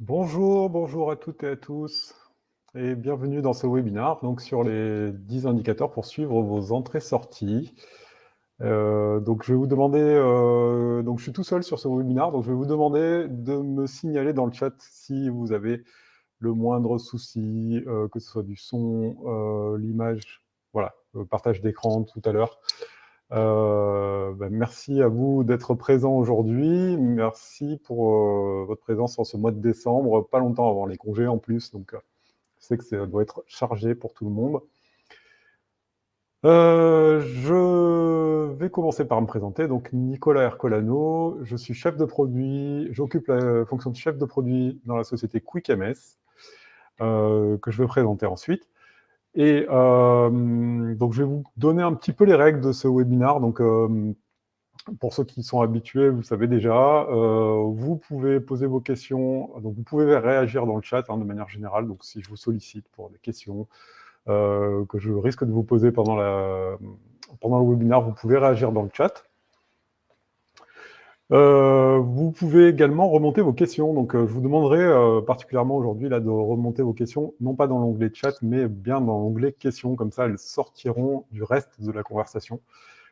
Bonjour à toutes et à tous et bienvenue dans ce webinaire donc sur les 10 indicateurs pour suivre vos entrées-sorties. Donc je vais vous demander, donc je suis tout seul sur ce webinaire, donc je vais vous demander de me signaler dans le chat si vous avez le moindre souci, que ce soit du son, l'image, voilà, le partage d'écran tout à l'heure. Merci à vous d'être présents aujourd'hui. Merci pour votre présence en ce mois de décembre, pas longtemps avant les congés en plus, donc je sais que ça doit être chargé pour tout le monde. Je vais commencer par me présenter. Donc Nicolas Ercolano, je suis chef de produit, j'occupe la fonction de chef de produit dans la société QuickMS, que je vais présenter ensuite. Et donc je vais vous donner un petit peu les règles de ce webinaire. Donc pour ceux qui sont habitués, vous savez déjà, vous pouvez poser vos questions, donc vous pouvez réagir dans le chat de manière générale, donc si je vous sollicite pour des questions que je risque de vous poser pendant le webinaire, vous pouvez réagir dans le chat. Vous pouvez également remonter vos questions, donc je vous demanderai particulièrement aujourd'hui de remonter vos questions, non pas dans l'onglet chat, mais bien dans l'onglet questions, comme ça elles sortiront du reste de la conversation,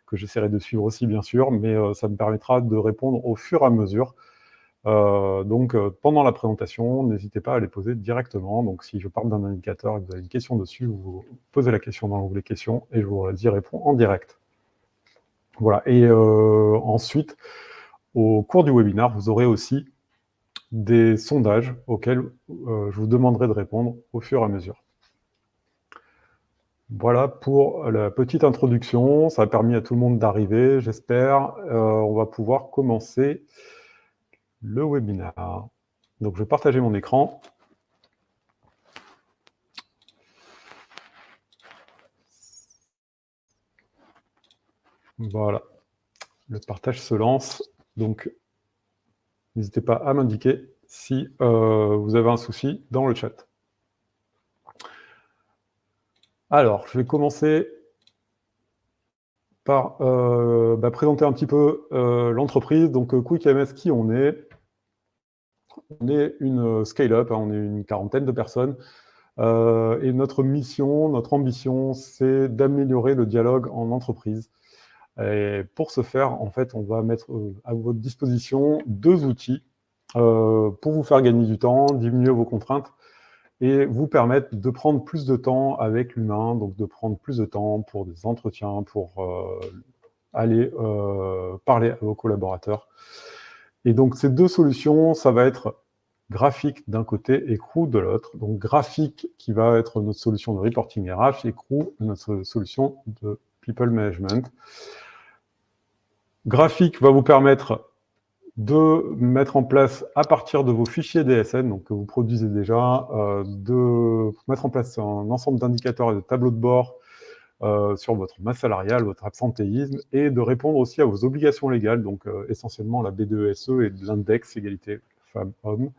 que j'essaierai de suivre aussi bien sûr, mais ça me permettra de répondre au fur et à mesure. Donc pendant la présentation, n'hésitez pas à les poser directement. Donc si je parle d'un indicateur et que vous avez une question dessus, vous posez la question dans l'onglet questions et je vous y réponds en direct. Voilà, et ensuite, au cours du webinaire, vous aurez aussi des sondages auxquels je vous demanderai de répondre au fur et à mesure. Voilà pour la petite introduction, ça a permis à tout le monde d'arriver, j'espère. On va pouvoir commencer le webinaire. Donc je vais partager mon écran. Voilà, le partage se lance, donc n'hésitez pas à m'indiquer si vous avez un souci dans le chat. Alors, je vais commencer par présenter un petit peu l'entreprise. Donc, QuickMS, qui on est? On est une scale-up, on est une quarantaine de personnes. Et notre mission, notre ambition, c'est d'améliorer le dialogue en entreprise. Et pour ce faire, en fait, on va mettre à votre disposition 2 outils pour vous faire gagner du temps, diminuer vos contraintes et vous permettre de prendre plus de temps avec l'humain, donc de prendre plus de temps pour des entretiens, pour aller parler à vos collaborateurs. Et donc ces 2 solutions, ça va être Graphique d'un côté et Crew de l'autre. Donc Graphique qui va être notre solution de reporting RH et Crew notre solution de people management. Graphique va vous permettre de mettre en place, à partir de vos fichiers DSN, donc que vous produisez déjà, de mettre en place un ensemble d'indicateurs et de tableaux de bord sur votre masse salariale, votre absentéisme, et de répondre aussi à vos obligations légales, donc essentiellement la B2SE et de l'index égalité femmes-hommes.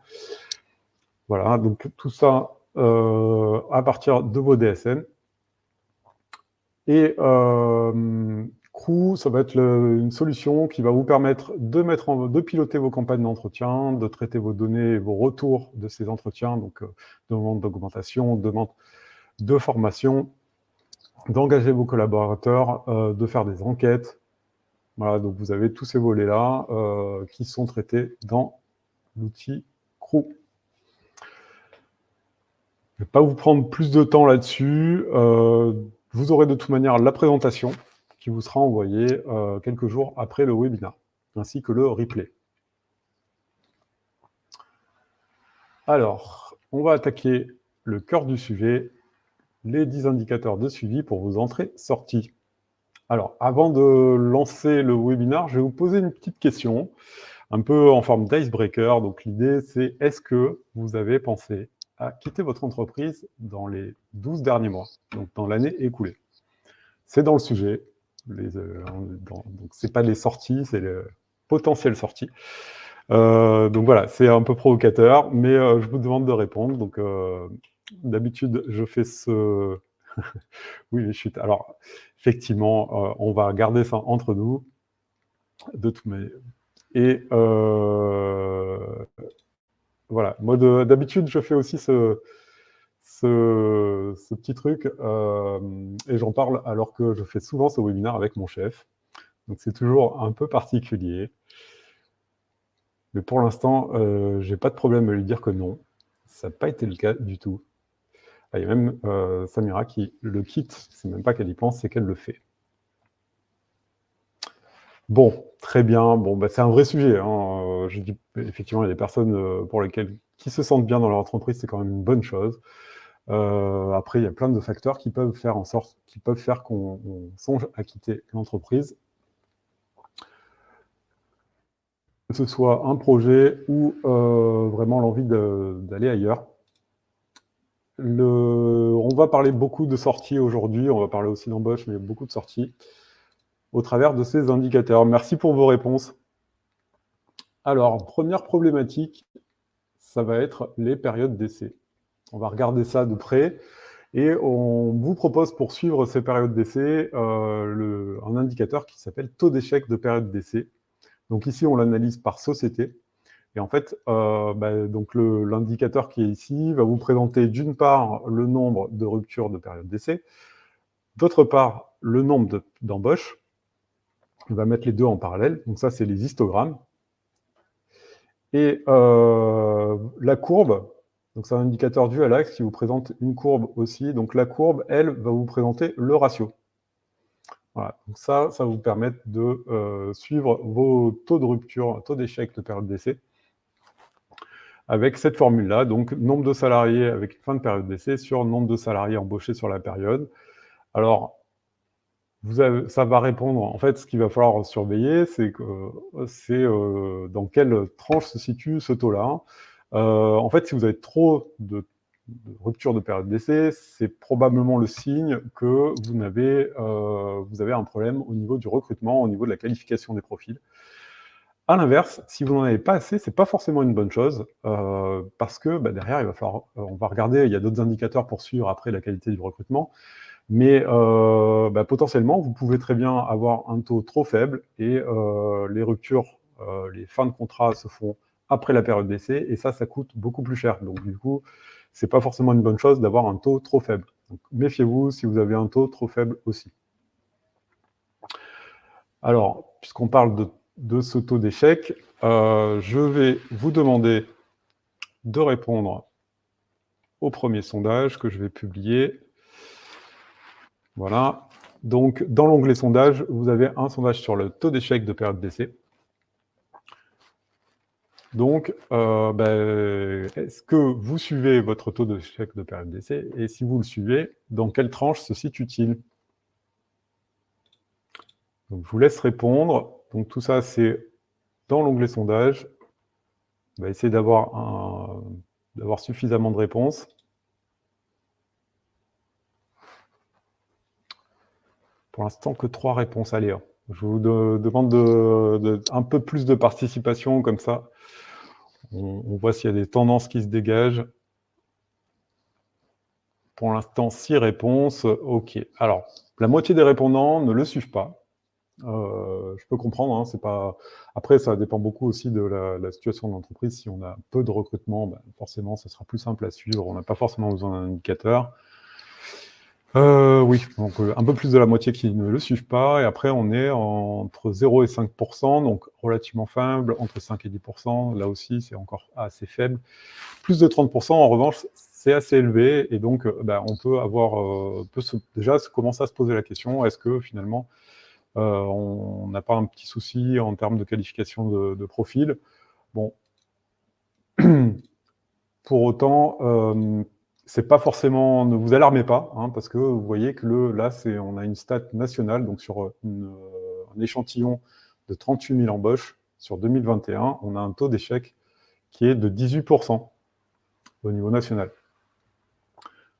Voilà, donc tout ça à partir de vos DSN. Et Crew, ça va être une solution qui va vous permettre de piloter vos campagnes d'entretien, de traiter vos données et vos retours de ces entretiens, donc demande d'augmentation, demande de formation, d'engager vos collaborateurs, de faire des enquêtes. Voilà, donc vous avez tous ces volets-là qui sont traités dans l'outil Crew. Je ne vais pas vous prendre plus de temps là-dessus. Vous aurez de toute manière la présentation qui vous sera envoyée quelques jours après le webinaire, ainsi que le replay. Alors, on va attaquer le cœur du sujet, les 10 indicateurs de suivi pour vos entrées-sorties. Alors, avant de lancer le webinaire, je vais vous poser une petite question, un peu en forme d'icebreaker. Donc, l'idée, c'est est-ce que vous avez pensé à quitter votre entreprise dans les 12 derniers mois, donc dans l'année écoulée? C'est dans le sujet. Donc, c'est pas les sorties, c'est les potentielles sorties. Donc voilà, c'est un peu provocateur, mais je vous demande de répondre. Donc d'habitude, je fais ce... oui, les chutes. Alors, effectivement, on va garder ça entre nous, de toutes mes... Et Voilà. Moi, d'habitude, je fais aussi ce petit truc, et j'en parle alors que je fais souvent ce webinaire avec mon chef. Donc, c'est toujours un peu particulier. Mais pour l'instant, j'ai pas de problème à lui dire que non. Ça n'a pas été le cas du tout. Il y a même Samira qui le quitte. C'est même pas qu'elle y pense, c'est qu'elle le fait. Bon, très bien. Bon, bah, c'est un vrai sujet, hein. Je dis effectivement, il y a des personnes pour lesquelles qui se sentent bien dans leur entreprise, c'est quand même une bonne chose. Après, il y a plein de facteurs qui peuvent faire qu'on songe à quitter l'entreprise, que ce soit un projet ou vraiment l'envie d'aller ailleurs. On va parler beaucoup de sorties aujourd'hui, on va parler aussi d'embauche, mais beaucoup de sorties au travers de ces indicateurs. Merci pour vos réponses. Alors, première problématique, ça va être les périodes d'essai. On va regarder ça de près et on vous propose pour suivre ces périodes d'essai un indicateur qui s'appelle taux d'échec de période d'essai. Donc ici, on l'analyse par société. Et en fait, donc l'indicateur qui est ici va vous présenter d'une part le nombre de ruptures de période d'essai, d'autre part le nombre d'embauches. On va mettre les deux en parallèle. Donc ça, c'est les histogrammes. Et la courbe, donc c'est un indicateur dû à l'axe qui vous présente une courbe aussi. Donc la courbe, elle, va vous présenter le ratio. Voilà. Donc ça va vous permettre de suivre vos taux de rupture, taux d'échec de période d'essai, avec cette formule-là. Donc nombre de salariés avec une fin de période d'essai sur nombre de salariés embauchés sur la période. Alors, ça va répondre, en fait, ce qu'il va falloir surveiller, c'est dans quelle tranche se situe ce taux-là. En fait, si vous avez trop de rupture de période d'essai, c'est probablement le signe que vous avez un problème au niveau du recrutement, au niveau de la qualification des profils. À l'inverse, si vous n'en avez pas assez, c'est pas forcément une bonne chose, parce que derrière, il va falloir, on va regarder, il y a d'autres indicateurs pour suivre après la qualité du recrutement, mais potentiellement, vous pouvez très bien avoir un taux trop faible et les ruptures, les fins de contrat se font après la période d'essai, et ça coûte beaucoup plus cher. Donc du coup, c'est pas forcément une bonne chose d'avoir un taux trop faible. Donc méfiez-vous si vous avez un taux trop faible aussi. Alors, puisqu'on parle de ce taux d'échec, je vais vous demander de répondre au premier sondage que je vais publier. Voilà. Donc, dans l'onglet sondage, vous avez un sondage sur le taux d'échec de période d'essai. Donc, est-ce que vous suivez votre taux d'échec de période d'essai? Et si vous le suivez, dans quelle tranche se situe-t-il? Donc, je vous laisse répondre. Donc, tout ça, c'est dans l'onglet sondage. On va essayer d'avoir suffisamment de réponses. Pour l'instant, que 3 réponses. Allez, hein. Je vous demande un peu plus de participation, comme ça. On voit s'il y a des tendances qui se dégagent. Pour l'instant, 6 réponses. OK. Alors, la moitié des répondants ne le suivent pas. Je peux comprendre, hein, c'est pas... Après, ça dépend beaucoup aussi de la situation de l'entreprise. Si on a peu de recrutement, forcément, ça sera plus simple à suivre. On n'a pas forcément besoin d'un indicateur. Oui, donc un peu plus de la moitié qui ne le suivent pas. Et après, on est entre 0 et 5%, donc relativement faible. Entre 5 et 10%, là aussi, c'est encore assez faible. Plus de 30%, en revanche, c'est assez élevé. Et donc, on peut avoir... déjà commencer à se poser la question, est-ce que finalement, on n'a pas un petit souci en termes de qualification de profil? Bon. Pour autant, c'est pas forcément... Ne vous alarmez pas, hein, parce que vous voyez que là, on a une stat nationale, donc sur un échantillon de 38 000 embauches sur 2021, on a un taux d'échec qui est de 18% au niveau national.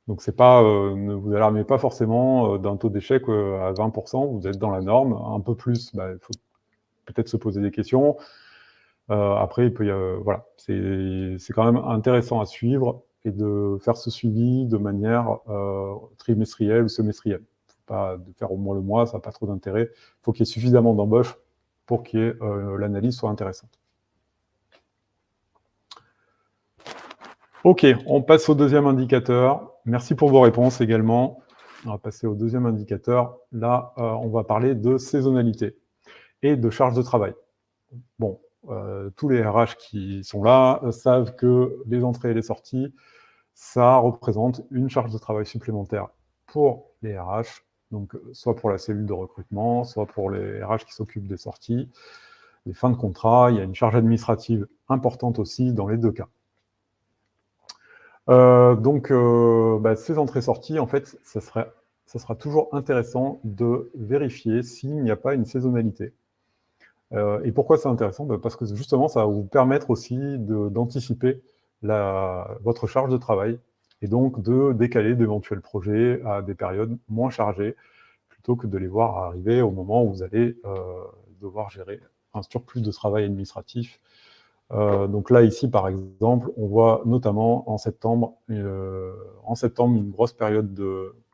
Donc c'est pas, ne vous alarmez pas forcément d'un taux d'échec à 20%, vous êtes dans la norme. Un peu plus, il faut peut-être se poser des questions. Après, il peut y avoir, voilà, c'est quand même intéressant à suivre et de faire ce suivi de manière trimestrielle ou semestrielle. Pas de faire au moins le mois, ça n'a pas trop d'intérêt. Il faut qu'il y ait suffisamment d'embauches pour que l'analyse soit intéressante. Ok, on passe au deuxième indicateur. Merci pour vos réponses également. On va passer au deuxième indicateur. Là, on va parler de saisonnalité et de charge de travail. Bon, tous les RH qui sont là savent que les entrées et les sorties, ça représente une charge de travail supplémentaire pour les RH, donc soit pour la cellule de recrutement, soit pour les RH qui s'occupent des sorties, des fins de contrat. Il y a une charge administrative importante aussi dans les deux cas. Ces entrées-sorties, en fait, ça sera toujours intéressant de vérifier s'il n'y a pas une saisonnalité. Et pourquoi c'est intéressant? Parce que justement, ça va vous permettre aussi d'anticiper votre charge de travail et donc de décaler d'éventuels projets à des périodes moins chargées, plutôt que de les voir arriver au moment où vous allez devoir gérer un surplus de travail administratif. Donc là, ici, par exemple, on voit notamment en septembre une grosse période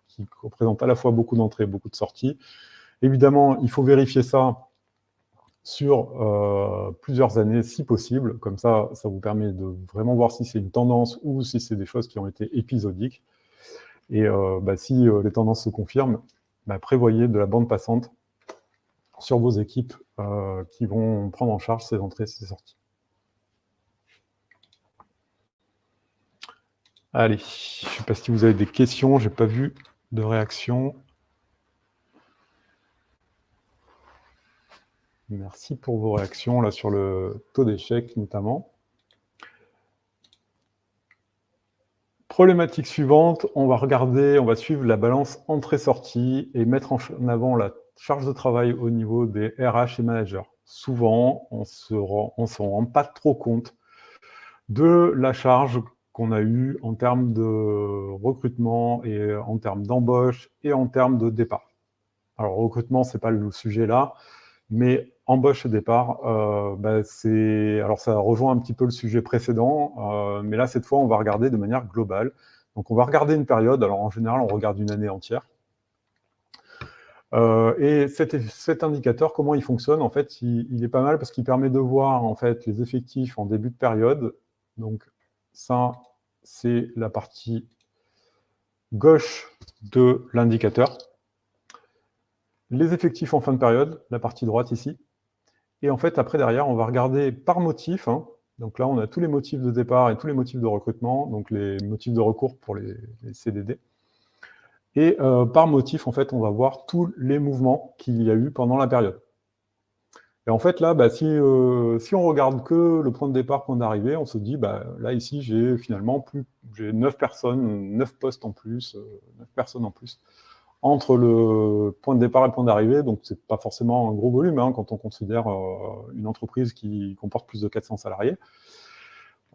qui représente à la fois beaucoup d'entrées et beaucoup de sorties. Évidemment, il faut vérifier ça sur plusieurs années, si possible. Comme ça vous permet de vraiment voir si c'est une tendance ou si c'est des choses qui ont été épisodiques. Et si les tendances se confirment, prévoyez de la bande passante sur vos équipes qui vont prendre en charge ces entrées et ces sorties. Allez, je ne sais pas si vous avez des questions, je n'ai pas vu de réaction. Merci pour vos réactions là sur le taux d'échec notamment. Problématique suivante, on va suivre la balance entrée-sortie et mettre en avant la charge de travail au niveau des RH et managers. Souvent, on ne s'en rend pas trop compte de la charge qu'on a eue en termes de recrutement et en termes d'embauche et en termes de départ. Alors, recrutement, ce n'est pas le sujet là, mais embauche et départ, alors ça rejoint un petit peu le sujet précédent, mais là, cette fois, on va regarder de manière globale. Donc, on va regarder une période. Alors, en général, on regarde une année entière. Et cet indicateur, comment il fonctionne? En fait, il est pas mal parce qu'il permet de voir en fait les effectifs en début de période. Donc, ça, c'est la partie gauche de l'indicateur. Les effectifs en fin de période, la partie droite ici. Et en fait, après, derrière, on va regarder par motif. Donc là, on a tous les motifs de départ et tous les motifs de recrutement, donc les motifs de recours pour les CDD. Et par motif, en fait, on va voir tous les mouvements qu'il y a eu pendant la période. Et en fait, là, si on regarde que le point de départ, point d'arrivée, on se dit, là, ici, j'ai finalement 9 personnes, 9 postes en plus, 9 personnes en plus entre le point de départ et le point d'arrivée, donc c'est pas forcément un gros volume quand on considère une entreprise qui comporte plus de 400 salariés.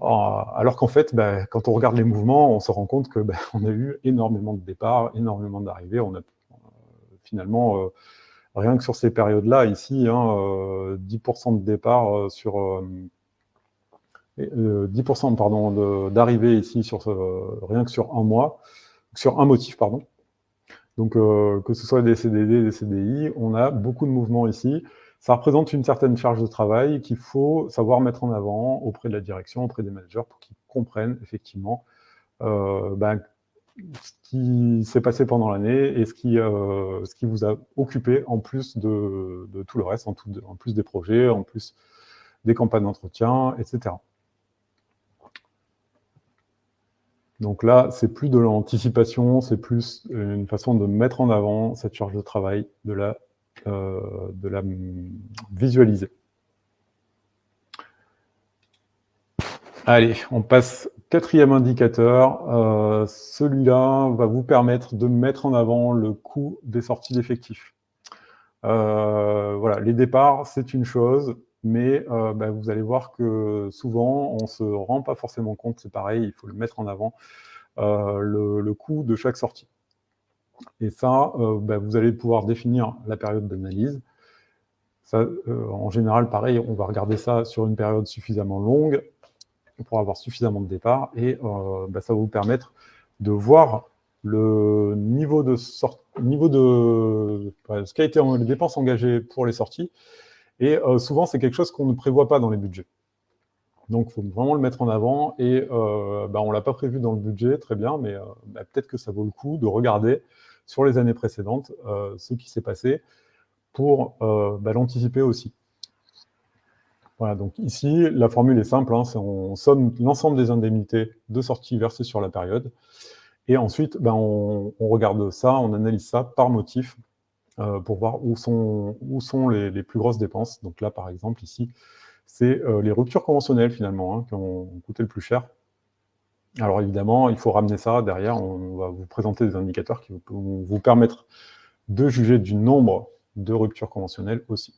Alors qu'en fait, quand on regarde les mouvements, on se rend compte que on a eu énormément de départs, énormément d'arrivées. On a finalement, rien que sur ces périodes-là, ici, 10% de départ sur 10% d'arrivée ici rien que sur un mois, sur un motif, pardon. Donc, que ce soit des CDD, des CDI, on a beaucoup de mouvements ici. Ça représente une certaine charge de travail qu'il faut savoir mettre en avant auprès de la direction, auprès des managers, pour qu'ils comprennent effectivement ce qui s'est passé pendant l'année et ce qui vous a occupé en plus de tout le reste, en plus des projets, en plus des campagnes d'entretien, etc. Donc là, c'est plus de l'anticipation, c'est plus une façon de mettre en avant cette charge de travail, de la visualiser. Allez, on passe au quatrième indicateur. Celui-là va vous permettre de mettre en avant le coût des sorties d'effectifs. Voilà, les départs, c'est une chose, mais vous allez voir que souvent, on ne se rend pas forcément compte, c'est pareil, il faut le mettre en avant, le coût de chaque sortie. Et ça, vous allez pouvoir définir la période d'analyse. En général, pareil, on va regarder ça sur une période suffisamment longue pour avoir suffisamment de départs, et ça va vous permettre de voir le niveau de ce qu'a été les dépenses engagées pour les sorties. Et souvent, c'est quelque chose qu'on ne prévoit pas dans les budgets. Donc, il faut vraiment le mettre en avant et on ne l'a pas prévu dans le budget, très bien, mais peut-être que ça vaut le coup de regarder sur les années précédentes ce qui s'est passé pour l'anticiper aussi. Voilà, donc ici, la formule est simple, hein, on somme l'ensemble des indemnités de sortie versées sur la période, et ensuite, on regarde ça, on analyse ça par motif, pour voir où sont les plus grosses dépenses. Donc là, par exemple, ici, c'est les ruptures conventionnelles, finalement, qui ont coûté le plus cher. Alors évidemment, il faut ramener ça derrière, on va vous présenter des indicateurs qui vont vous permettre de juger du nombre de ruptures conventionnelles aussi.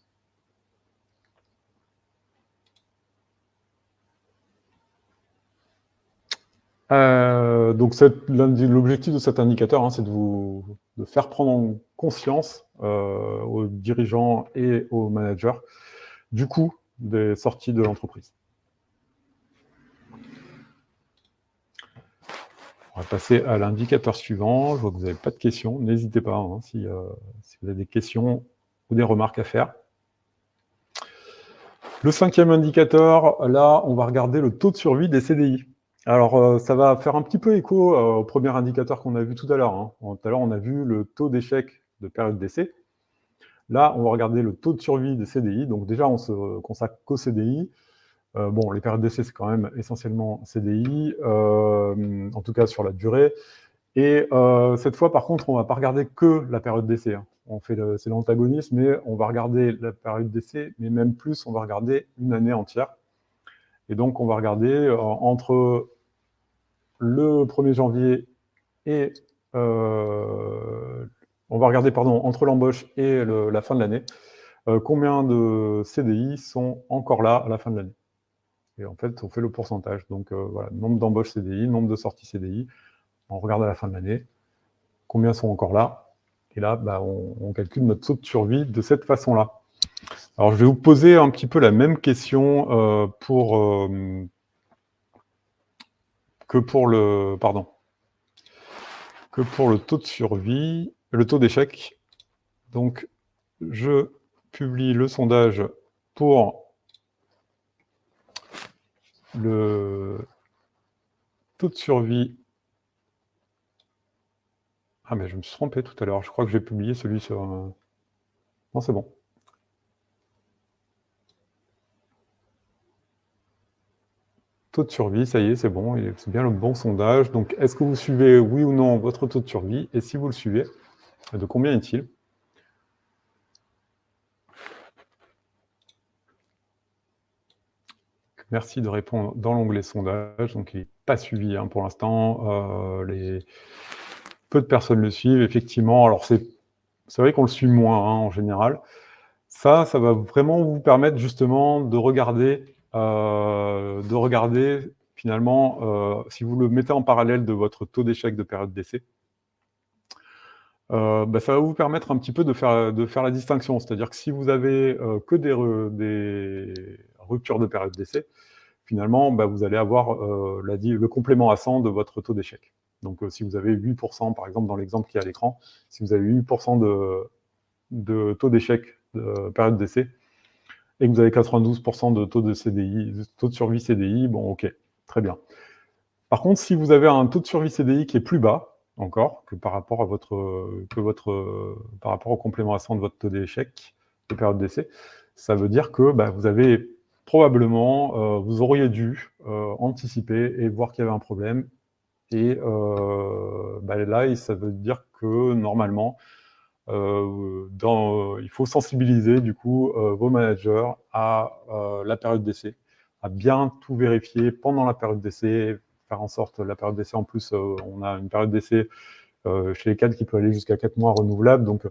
Donc l'objectif de cet indicateur, c'est de faire prendre conscience aux dirigeants et aux managers du coût des sorties de l'entreprise. On va passer à l'indicateur suivant. Je vois que vous n'avez pas de questions. N'hésitez pas si vous avez des questions ou des remarques à faire. Le 5e indicateur, là, on va regarder le taux de survie des CDI. Alors, ça va faire un petit peu écho au premier indicateur qu'on a vu tout à l'heure. Tout à l'heure, on a vu le taux d'échec de période d'essai. Là, on va regarder le taux de survie des CDI. Donc déjà, on se consacre qu'au CDI. Les périodes d'essai, c'est quand même essentiellement CDI, en tout cas sur la durée. Et cette fois, par contre, on ne va pas regarder que la période d'essai. C'est l'antagonisme, mais on va regarder la période d'essai, mais même plus, on va regarder une année entière. Et donc, on va regarder entre le 1er janvier et... on va regarder, entre l'embauche et la fin de l'année, combien de CDI sont encore là à la fin de l'année. Et en fait, on fait le pourcentage. Donc, voilà, nombre d'embauches CDI, nombre de sorties CDI. On regarde à la fin de l'année combien sont encore là. Et là, on calcule notre taux de survie de cette façon-là. Alors, je vais vous poser un petit peu la même question que pour le taux de survie, le taux d'échec. Donc, je publie le sondage pour le taux de survie. Ah, mais je me suis trompé tout à l'heure. Je crois que j'ai publié celui sur... Non, c'est bon. Taux de survie, ça y est, c'est bon. C'est bien le bon sondage. Donc, est-ce que vous suivez, oui ou non, votre taux de survie? Et si vous le suivez, de combien est-il? Merci de répondre dans l'onglet sondage. Donc, il n'est pas suivi pour l'instant. Peu de personnes le suivent, effectivement. Alors, c'est vrai qu'on le suit moins en général. Ça va vraiment vous permettre justement de regarder finalement, si vous le mettez en parallèle de votre taux d'échec de période d'essai, ça va vous permettre un petit peu de faire la distinction. C'est-à-dire que si vous avez que des ruptures de période d'essai, finalement, vous allez avoir le complément à 100 de votre taux d'échec. Donc, si vous avez 8%, par exemple, dans l'exemple qui est à l'écran, si vous avez 8% de taux d'échec de période d'essai, et que vous avez 92% de taux de CDI, taux de survie CDI, bon, ok, très bien. Par contre, si vous avez un taux de survie CDI qui est plus bas, encore, que par rapport au complément à 100 de votre taux d'échec de période d'essai, ça veut dire que vous avez probablement, vous auriez dû anticiper et voir qu'il y avait un problème. Et là, ça veut dire que normalement, il faut sensibiliser du coup vos managers à la période d'essai, à bien tout vérifier pendant la période d'essai, faire en sorte, la période d'essai en plus, on a une période d'essai chez les cadres qui peut aller jusqu'à 4 mois renouvelable, donc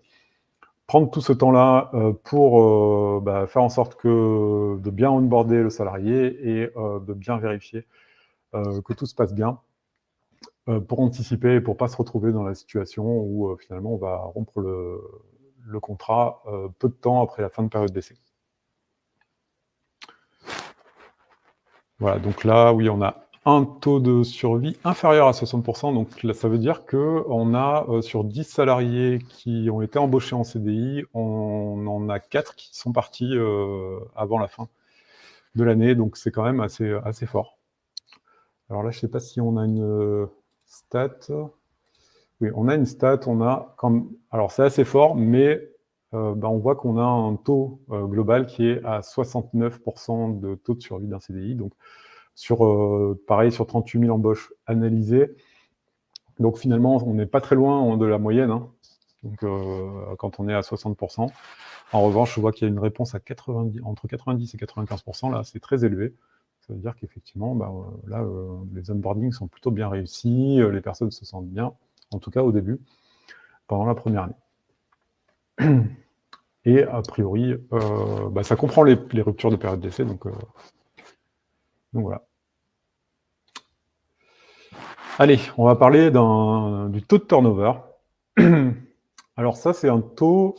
prendre tout ce temps-là pour faire en sorte de bien onboarder le salarié et de bien vérifier que tout se passe bien, pour anticiper et pour ne pas se retrouver dans la situation où finalement on va rompre le contrat peu de temps après la fin de période d'essai. Voilà, donc là, oui, on a un taux de survie inférieur à 60%, donc là, ça veut dire qu'on a sur 10 salariés qui ont été embauchés en CDI, on en a 4 qui sont partis avant la fin de l'année, donc c'est quand même assez fort. Alors là, je ne sais pas si on a une stat. Oui, on a une stat, alors c'est assez fort, mais on voit qu'on a un taux global qui est à 69% de taux de survie d'un CDI, donc pareil, sur 38 000 embauches analysées. Donc finalement, on n'est pas très loin de la moyenne, hein. Donc quand on est à 60%. En revanche, je vois qu'il y a une réponse à entre 90 et 95%, là, c'est très élevé. Ça veut dire qu'effectivement, là, les onboardings sont plutôt bien réussis, les personnes se sentent bien, en tout cas au début, pendant la première année. Et a priori, ça comprend les ruptures de période d'essai, donc voilà. Allez, on va parler du taux de turnover. Alors ça, c'est un taux,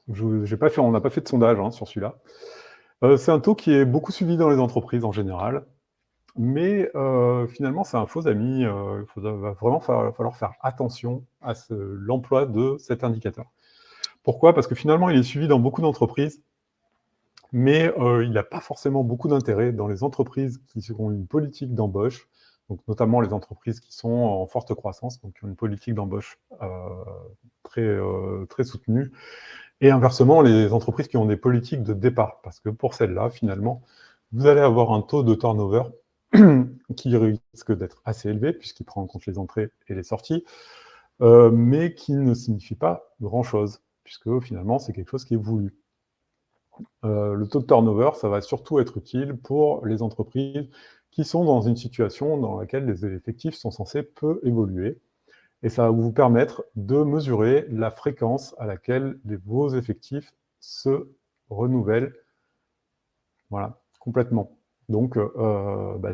on n'a pas fait de sondage sur celui-là. C'est un taux qui est beaucoup suivi dans les entreprises en général, mais finalement, c'est un faux ami. Il va vraiment falloir faire attention à l'emploi de cet indicateur. Pourquoi? Parce que finalement, il est suivi dans beaucoup d'entreprises, mais il n'a pas forcément beaucoup d'intérêt dans les entreprises qui ont une politique d'embauche, donc notamment les entreprises qui sont en forte croissance, donc qui ont une politique d'embauche très soutenue, et inversement, les entreprises qui ont des politiques de départ, parce que pour celles-là, finalement, vous allez avoir un taux de turnover qui risque d'être assez élevé, puisqu'il prend en compte les entrées et les sorties, mais qui ne signifie pas grand-chose, puisque finalement, c'est quelque chose qui est voulu. Le taux de turnover, ça va surtout être utile pour les entreprises qui sont dans une situation dans laquelle les effectifs sont censés peu évoluer, et ça va vous permettre de mesurer la fréquence à laquelle vos effectifs se renouvellent, voilà, complètement. Donc,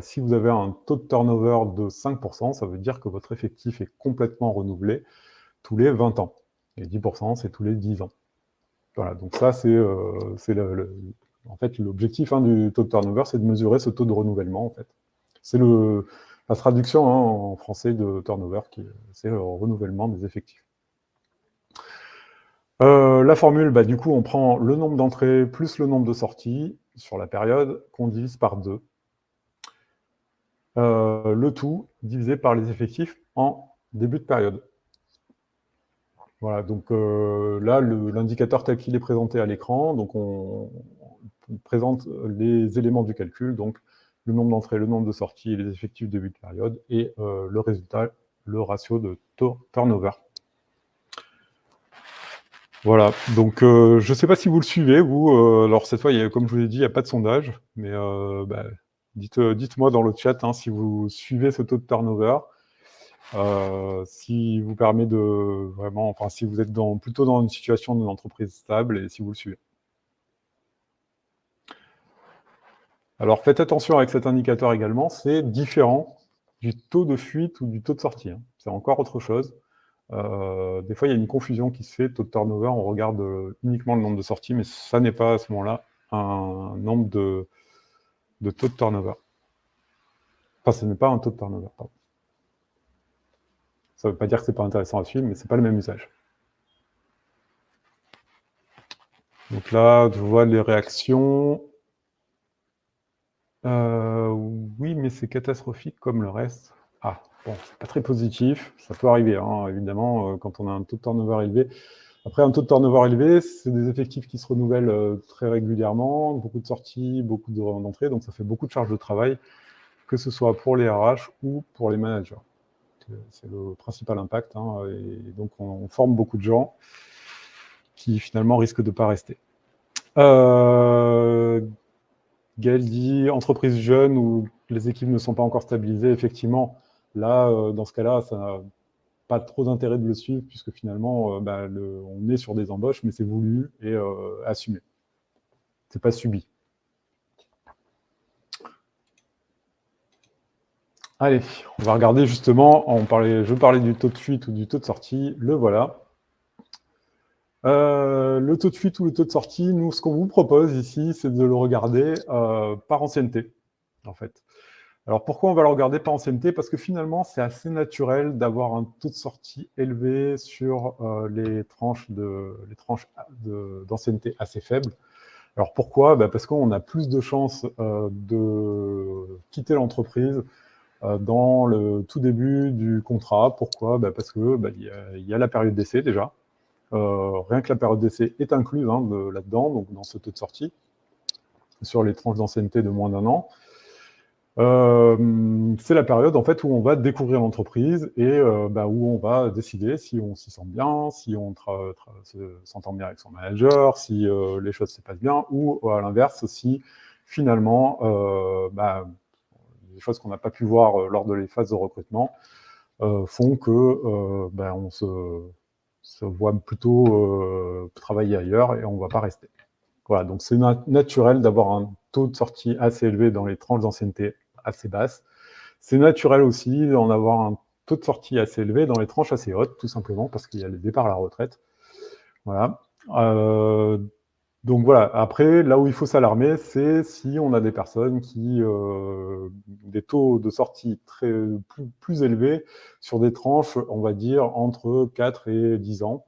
si vous avez un taux de turnover de 5%, ça veut dire que votre effectif est complètement renouvelé tous les 20 ans. Et 10%, c'est tous les 10 ans. Voilà, donc ça, c'est en fait l'objectif du taux de turnover, c'est de mesurer ce taux de renouvellement, en fait. C'est la traduction en français de turnover, c'est le renouvellement des effectifs. La formule, du coup, on prend le nombre d'entrées plus le nombre de sorties sur la période qu'on divise par 2. Le tout divisé par les effectifs en début de période. Voilà, donc là, l'indicateur tel qu'il est présenté à l'écran, donc on présente les éléments du calcul, donc le nombre d'entrées, le nombre de sorties et les effectifs début de période, et le résultat, le ratio de turnover. Voilà, donc je ne sais pas si vous le suivez, vous. Alors cette fois, comme je vous l'ai dit, il n'y a pas de sondage, mais dites-moi dans le chat si vous suivez ce taux de turnover, si vous permet de vraiment, enfin si vous êtes plutôt dans une situation d'une entreprise stable et si vous le suivez. Alors faites attention avec cet indicateur également, c'est différent du taux de fuite ou du taux de sortie. C'est encore autre chose. Des fois, il y a une confusion qui se fait. Taux de turnover, on regarde uniquement le nombre de sorties, mais ça n'est pas à ce moment-là un nombre de taux de turnover. Enfin, ce n'est pas un taux de turnover, pardon. Ça ne veut pas dire que ce n'est pas intéressant à suivre, mais ce n'est pas le même usage. Donc là, je vois les réactions. Oui, mais c'est catastrophique comme le reste. Ah, bon, c'est pas très positif. Ça peut arriver, évidemment, quand on a un taux de turnover élevé. Après, un taux de turnover élevé, c'est des effectifs qui se renouvellent très régulièrement, beaucoup de sorties, beaucoup d'entrées, donc ça fait beaucoup de charges de travail, que ce soit pour les RH ou pour les managers. C'est le principal impact, et donc on forme beaucoup de gens qui finalement risquent de ne pas rester. Gaël dit, entreprise jeune où les équipes ne sont pas encore stabilisées, effectivement, là, dans ce cas-là, ça n'a pas trop d'intérêt de le suivre, puisque finalement, on est sur des embauches, mais c'est voulu et assumé. C'est pas subi. Allez, on va regarder justement, je parlais du taux de fuite ou du taux de sortie, le voilà. Le taux de fuite ou le taux de sortie, nous, ce qu'on vous propose ici, c'est de le regarder par ancienneté, en fait. Alors, pourquoi on va le regarder par ancienneté? Parce que finalement, c'est assez naturel d'avoir un taux de sortie élevé sur les tranches d'ancienneté assez faibles. Alors pourquoi? Parce qu'on a plus de chances de quitter l'entreprise dans le tout début du contrat. Pourquoi? Parce que y a la période d'essai déjà. Rien que la période d'essai est incluse là-dedans, donc dans ce taux de sortie, sur les tranches d'ancienneté de moins d'1 an. C'est la période en fait où on va découvrir l'entreprise et où on va décider si on s'y sent bien, si on s'entend bien avec son manager, si les choses se passent bien, ou à l'inverse, si finalement les choses qu'on n'a pas pu voir lors de les phases de recrutement font que on se voit plutôt travailler ailleurs et on ne va pas rester. Voilà, donc c'est naturel d'avoir un taux de sortie assez élevé dans les tranches d'ancienneté assez basses. C'est naturel aussi d'en avoir un taux de sortie assez élevé dans les tranches assez hautes, tout simplement parce qu'il y a les départs à la retraite. Voilà. Donc voilà, après, là où il faut s'alarmer, c'est si on a des personnes qui des taux de sortie plus élevés sur des tranches, on va dire, entre 4 et 10 ans.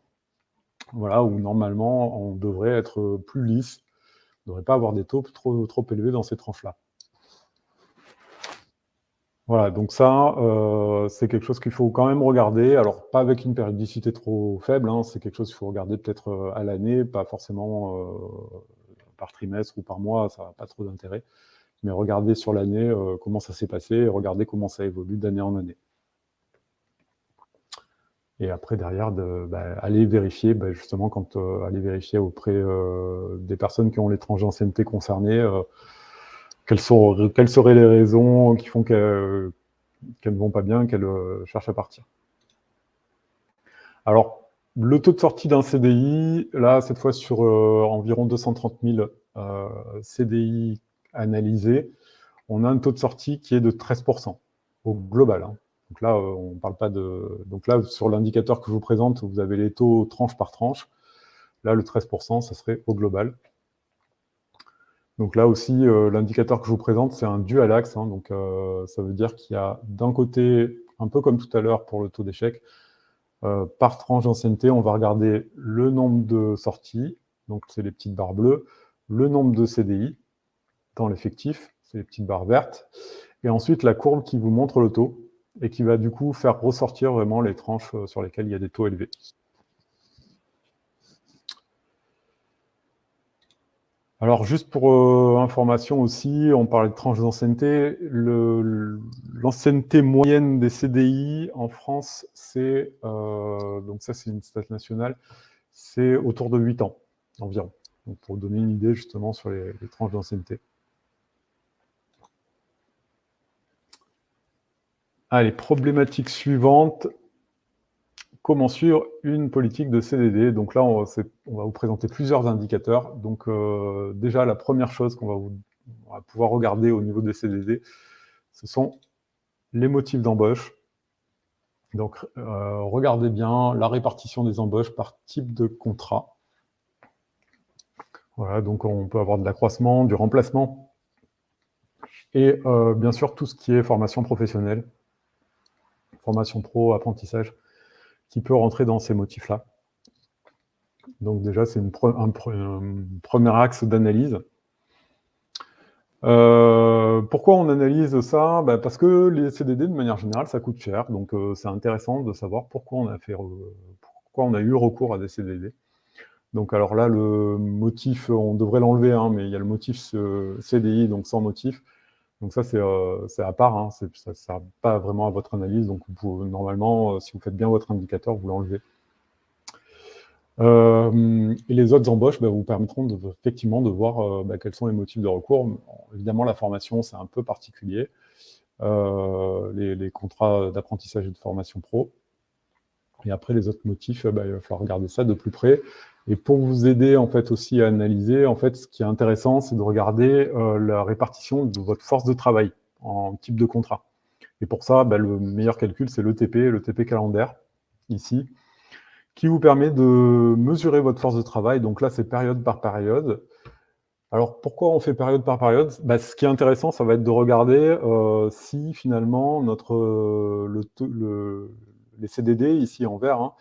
Voilà, où normalement, on devrait être plus lisse. On ne devrait pas avoir des taux trop élevés dans ces tranches-là. Voilà, donc ça, c'est quelque chose qu'il faut quand même regarder. Alors, pas avec une périodicité trop faible, c'est quelque chose qu'il faut regarder peut-être à l'année, pas forcément par trimestre ou par mois, ça n'a pas trop d'intérêt. Mais regarder sur l'année comment ça s'est passé et regarder comment ça évolue d'année en année. Et après, derrière, aller vérifier, justement, aller vérifier auprès des personnes qui ont les tranches d'ancienneté concernées, quelles seraient les raisons qui font qu'elles ne vont pas bien, qu'elles cherchent à partir. Alors, le taux de sortie d'un CDI, là, cette fois sur environ 230 000 CDI analysés, on a un taux de sortie qui est de 13% au global. Donc là, on ne parle pas de... Donc là, sur l'indicateur que je vous présente, vous avez les taux tranche par tranche. Là, le 13%, ça serait au global. Donc là aussi, l'indicateur que je vous présente, c'est un dual axe. Donc ça veut dire qu'il y a d'un côté, un peu comme tout à l'heure pour le taux d'échec, par tranche d'ancienneté, on va regarder le nombre de sorties, donc c'est les petites barres bleues, le nombre de CDI dans l'effectif, c'est les petites barres vertes, et ensuite la courbe qui vous montre le taux, et qui va du coup faire ressortir vraiment les tranches sur lesquelles il y a des taux élevés. Alors, juste pour information aussi, on parlait de tranches d'ancienneté. L'ancienneté moyenne des CDI en France, c'est, donc ça c'est une stat nationale, c'est autour de 8 ans environ. Donc pour vous donner une idée justement sur les tranches d'ancienneté. Allez, problématique suivante. Comment suivre une politique de CDD? Donc là, on va vous présenter plusieurs indicateurs. Donc déjà, la première chose qu'on va pouvoir regarder au niveau des CDD, ce sont les motifs d'embauche. Donc regardez bien la répartition des embauches par type de contrat. Voilà, donc on peut avoir de l'accroissement, du remplacement, et bien sûr tout ce qui est formation professionnelle, formation pro, apprentissage, qui peut rentrer dans ces motifs-là. Donc déjà, c'est un premier axe d'analyse. Pourquoi on analyse ça? Parce que les CDD, de manière générale, ça coûte cher. Donc c'est intéressant de savoir pourquoi on a eu recours à des CDD. Donc alors là, le motif, on devrait l'enlever, mais il y a le motif CDI, donc sans motif. Donc ça, c'est à part, ça ne sert pas vraiment à votre analyse. Donc normalement, si vous faites bien votre indicateur, vous l'enlevez. Et les autres embauches vous permettront effectivement de voir quels sont les motifs de recours. Évidemment, la formation, c'est un peu particulier. Les contrats d'apprentissage et de formation pro. Et après, les autres motifs, il va falloir regarder ça de plus près. Et pour vous aider en fait aussi à analyser, en fait, ce qui est intéressant, c'est de regarder la répartition de votre force de travail en type de contrat. Et pour ça, le meilleur calcul, c'est le TP calendaire, ici, qui vous permet de mesurer votre force de travail. Donc là, c'est période par période. Alors, pourquoi on fait période par période? Ce qui est intéressant, ça va être de regarder si finalement les CDD, ici en vert,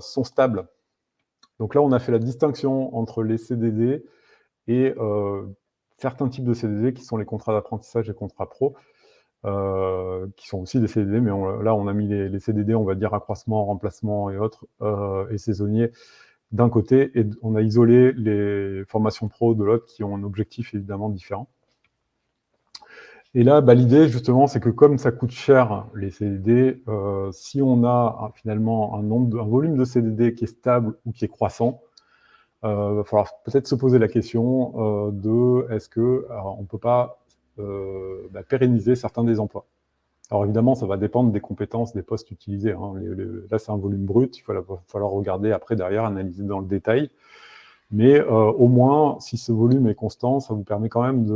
sont stables. Donc là, on a fait la distinction entre les CDD et certains types de CDD qui sont les contrats d'apprentissage et contrats pro, qui sont aussi des CDD, mais là on a mis les CDD, on va dire accroissement, remplacement et autres, et saisonniers d'un côté, et on a isolé les formations pro de l'autre qui ont un objectif évidemment différent. Et là, l'idée, justement, c'est que comme ça coûte cher, les CDD, si on a finalement un volume de CDD qui est stable ou qui est croissant, va falloir peut-être se poser la question de est-ce qu'on ne peut pas pérenniser certains des emplois. Alors évidemment, ça va dépendre des compétences, des postes utilisés. Hein. Là, c'est un volume brut, il va falloir regarder après, derrière, analyser dans le détail. Mais au moins, si ce volume est constant, ça vous permet quand même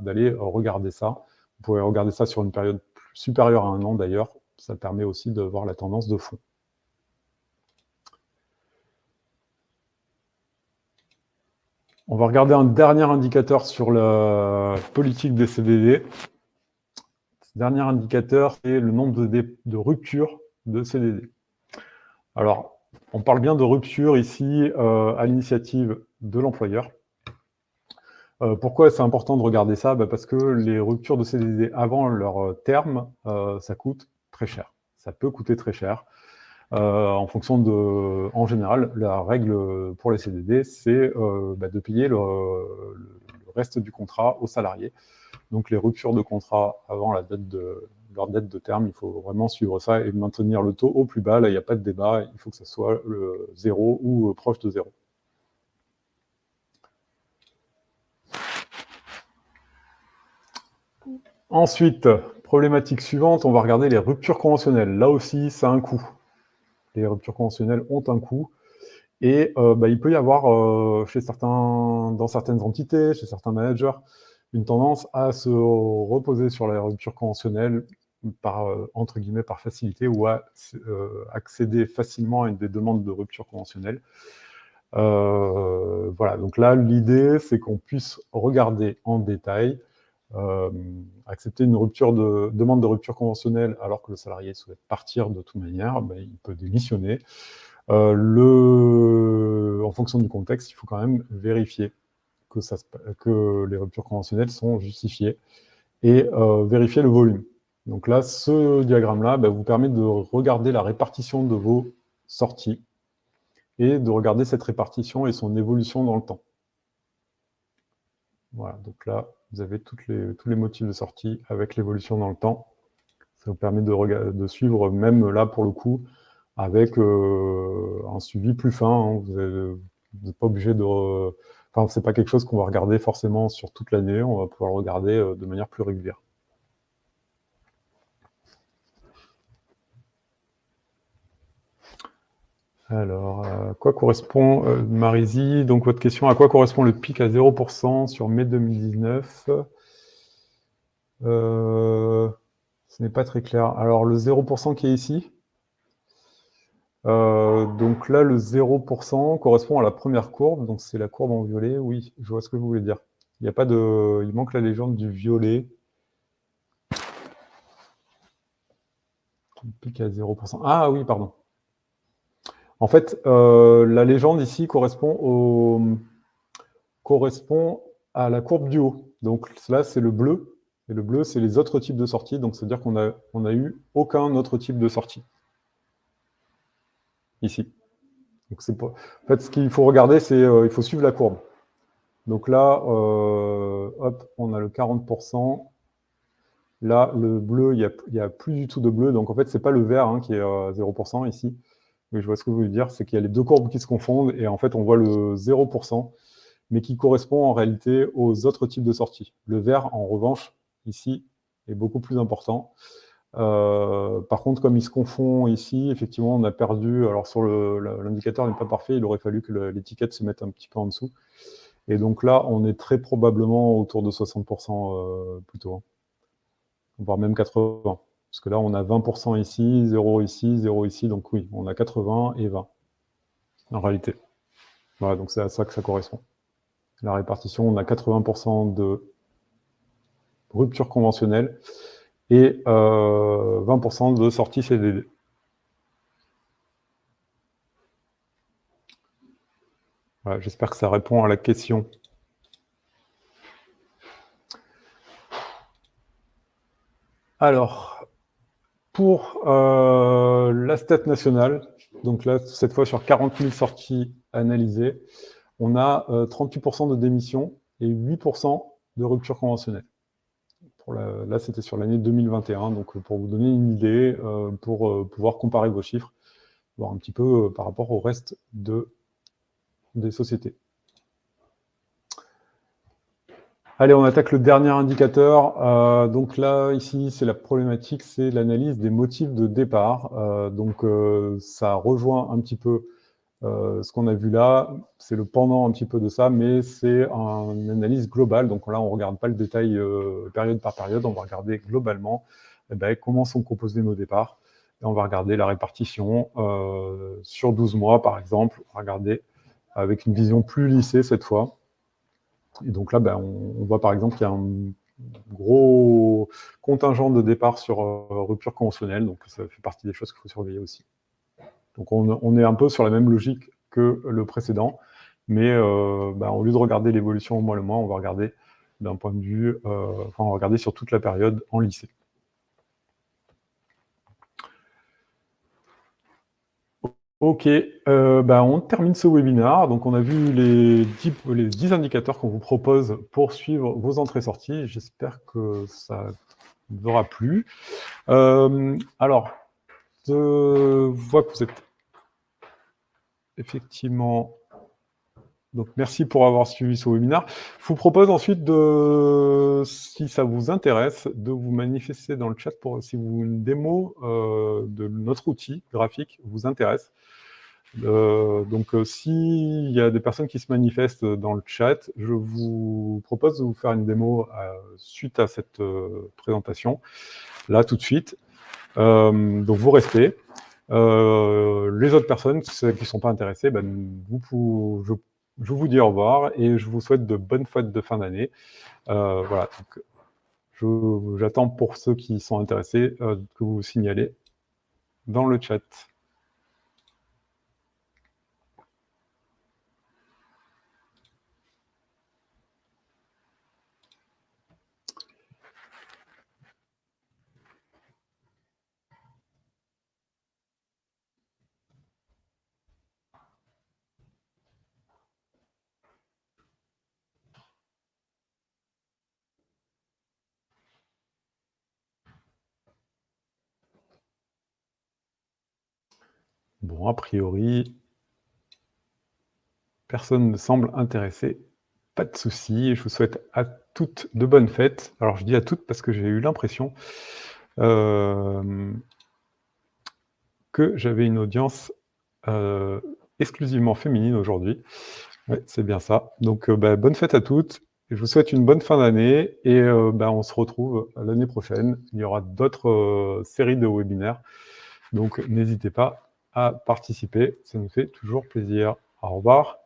d'aller regarder ça. Vous pouvez regarder ça sur une période supérieure à 1 an d'ailleurs. Ça permet aussi de voir la tendance de fond. On va regarder un dernier indicateur sur la politique des CDD. Ce dernier indicateur, c'est le nombre de ruptures de CDD. Alors, on parle bien de rupture ici à l'initiative de l'employeur. Pourquoi c'est important de regarder ça? Parce que les ruptures de CDD avant leur terme, ça coûte très cher. Ça peut coûter très cher. En fonction en général, la règle pour les CDD, c'est de payer le reste du contrat aux salariés. Donc les ruptures de contrat avant leur date de terme, il faut vraiment suivre ça et maintenir le taux au plus bas. Là, il n'y a pas de débat, il faut que ça soit le 0 ou proche de 0. Ensuite, problématique suivante, on va regarder les ruptures conventionnelles. Là aussi, ça a un coût. Les ruptures conventionnelles ont un coût. Et il peut y avoir dans certaines entités, chez certains managers, une tendance à se reposer sur la rupture conventionnelle entre guillemets par facilité, ou à accéder facilement à des demandes de rupture conventionnelle. Voilà, donc là, l'idée, c'est qu'on puisse regarder en détail, accepter une demande de rupture conventionnelle alors que le salarié souhaite partir de toute manière, il peut démissionner. En fonction du contexte, il faut quand même vérifier que les ruptures conventionnelles sont justifiées et vérifier le volume. Donc là, ce diagramme-là vous permet de regarder la répartition de vos sorties et de regarder cette répartition et son évolution dans le temps. Voilà, donc là, vous avez tous les motifs de sortie avec l'évolution dans le temps. Ça vous permet de suivre, même là, pour le coup, avec un suivi plus fin. Hein. Vous n'êtes pas obligé de... Enfin, c'est pas quelque chose qu'on va regarder forcément sur toute l'année. On va pouvoir le regarder de manière plus régulière. Alors, à quoi correspond, Marizy, donc votre question, à quoi correspond le pic à 0% sur mai 2019 ? Ce n'est pas très clair. Alors, le 0% qui est ici, donc là, le 0% correspond à la première courbe, donc c'est la courbe en violet. Oui, je vois ce que vous voulez dire. Il manque la légende du violet. Qui pique à 0%. Ah oui, pardon. En fait, la légende ici correspond à la courbe du haut. Donc là, c'est le bleu. Et le bleu, c'est les autres types de sorties. Donc, c'est-à-dire qu'on a eu aucun autre type de sortie. Ici. Donc, en fait, ce qu'il faut regarder, c'est il faut suivre la courbe. Donc là, hop, on a le 40%. Là, le bleu, il n'y a plus du tout de bleu. Donc, en fait, ce n'est pas le vert qui est 0% ici. Mais je vois ce que vous voulez dire, c'est qu'il y a les deux courbes qui se confondent. Et en fait, on voit le 0%, mais qui correspond en réalité aux autres types de sorties. Le vert, en revanche, ici, est beaucoup plus important. Par contre, comme il se confond ici, effectivement, on a perdu... Alors, sur l'indicateur n'est pas parfait, il aurait fallu que l'étiquette se mette un petit peu en dessous. Et donc là, on est très probablement autour de 60% plutôt, voire même 80%. Parce que là, on a 20% ici, 0 ici, 0 ici, donc oui, on a 80 et 20, en réalité. Voilà, donc c'est à ça que ça correspond. La répartition, on a 80% de rupture conventionnelle et 20% de sortie CDD. Voilà, j'espère que ça répond à la question. Alors, pour la stat nationale, donc là, cette fois sur 40 000 sorties analysées, on a 38% de démissions et 8% de rupture conventionnelle. Là, c'était sur l'année 2021, donc pour vous donner une idée, pour pouvoir comparer vos chiffres, voir un petit peu par rapport au reste des sociétés. Allez, on attaque le dernier indicateur. Donc là, ici, c'est la problématique, c'est l'analyse des motifs de départ. Donc ça rejoint un petit peu ce qu'on a vu là. C'est le pendant un petit peu de ça, mais c'est une analyse globale. Donc là, on ne regarde pas le détail période par période, on va regarder globalement comment sont composés nos départs. Et on va regarder la répartition sur 12 mois, par exemple. On va regarder avec une vision plus lissée cette fois. Et donc là, on voit par exemple qu'il y a un gros contingent de départ sur rupture conventionnelle, donc ça fait partie des choses qu'il faut surveiller aussi. Donc on est un peu sur la même logique que le précédent, mais au lieu de regarder l'évolution au mois le mois, on va regarder d'un point de vue, on va regarder sur toute la période en lissé. Ok, on termine ce webinaire. Donc, on a vu les 10 indicateurs qu'on vous propose pour suivre vos entrées-sorties. J'espère que ça vous aura plu. Alors, je vois que vous êtes effectivement... Donc, merci pour avoir suivi ce webinaire. Je vous propose ensuite, si ça vous intéresse, de vous manifester dans le chat si une démo de notre outil graphique vous intéresse. Donc, s'il y a des personnes qui se manifestent dans le chat, je vous propose de vous faire une démo suite à cette présentation, là, tout de suite. Donc, vous restez. Les autres personnes, celles qui ne sont pas intéressées, je vous dis au revoir et je vous souhaite de bonnes fêtes de fin d'année. Voilà, donc j'attends pour ceux qui sont intéressés que vous signalez dans le chat. Bon, a priori, personne ne semble intéressé. Pas de souci. Je vous souhaite à toutes de bonnes fêtes. Alors, je dis à toutes parce que j'ai eu l'impression que j'avais une audience exclusivement féminine aujourd'hui. Ouais, c'est bien ça. Donc, bonne fête à toutes. Je vous souhaite une bonne fin d'année et on se retrouve l'année prochaine. Il y aura d'autres séries de webinaires. Donc, n'hésitez pas à participer. Ça nous fait toujours plaisir. Au revoir.